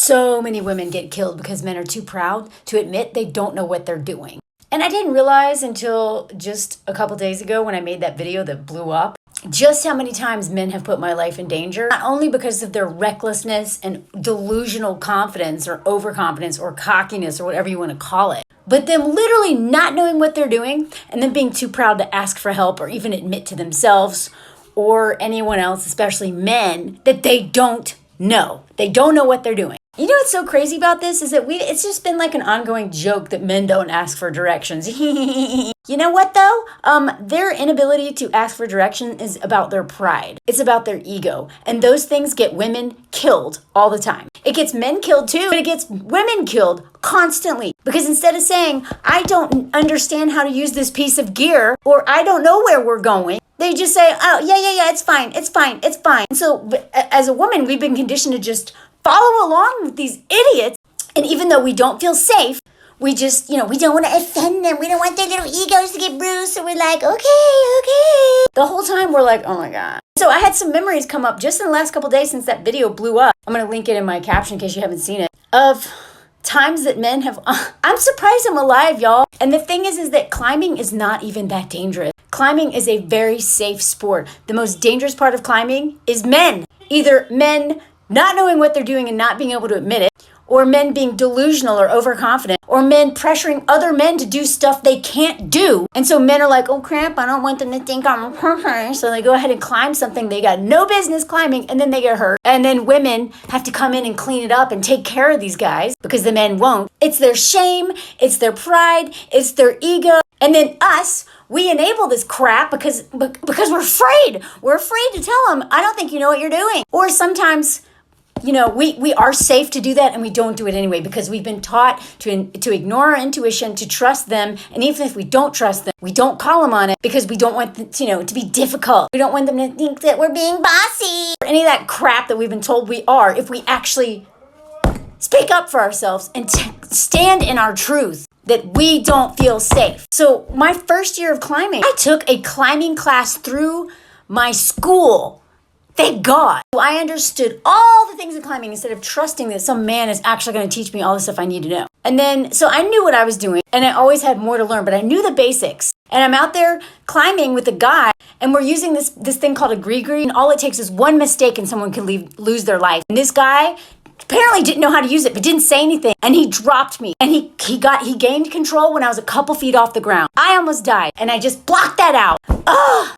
So many women get killed because men are too proud to admit they don't know what they're doing. And I didn't realize until just a couple days ago when I made that video that blew up, just how many times men have put my life in danger, not only because of their recklessness and delusional confidence or overconfidence or cockiness or whatever you want to call it, but them literally not knowing what they're doing and then being too proud to ask for help or even admit to themselves or anyone else, especially men, that they don't know. They don't know what they're doing. You know what's so crazy about this is that it's just been like an ongoing joke that men don't ask for directions. You know what though? Their inability to ask for direction is about their pride. It's about their ego. And those things get women killed all the time. It gets men killed too, but it gets women killed constantly. Because instead of saying, I don't understand how to use this piece of gear, or I don't know where we're going, they just say, oh, yeah, it's fine. And so as a woman, we've been conditioned to just follow along with these idiots. And even though we don't feel safe, we just, we don't want to offend them. We don't want their little egos to get bruised. So we're like, okay. The whole time we're like, oh my God. So I had some memories come up just in the last couple days since that video blew up. I'm going to link it in my caption in case you haven't seen it. Of times that men have, I'm surprised I'm alive, y'all. And the thing is that climbing is not even that dangerous. Climbing is a very safe sport. The most dangerous part of climbing is men. Either men not knowing what they're doing and not being able to admit it, or men being delusional or overconfident, or men pressuring other men to do stuff they can't do. And so men are like, oh crap, I don't want them to think I'm a person. So they go ahead and climb something they got no business climbing, and then they get hurt. And then women have to come in and clean it up and take care of these guys because the men won't. It's their shame, it's their pride, it's their ego. And then us, we enable this crap because we're afraid. We're afraid to tell them, I don't think you know what you're doing. Or sometimes, we are safe to do that and we don't do it anyway because we've been taught to ignore our intuition, to trust them. And even if we don't trust them, we don't call them on it because we don't want them, to be difficult. We don't want them to think that we're being bossy or any of that crap that we've been told we are if we actually speak up for ourselves and stand in our truth that we don't feel safe. So my first year of climbing, I took a climbing class through my school. Thank God. I understood all the things in climbing instead of trusting that some man is actually going to teach me all the stuff I need to know. And then, so I knew what I was doing and I always had more to learn, but I knew the basics. And I'm out there climbing with a guy and we're using this thing called a gree-gree. And all it takes is one mistake and someone could lose their life. And this guy apparently didn't know how to use it, but didn't say anything. And he dropped me and he gained control when I was a couple feet off the ground. I almost died and I just blocked that out. Ugh.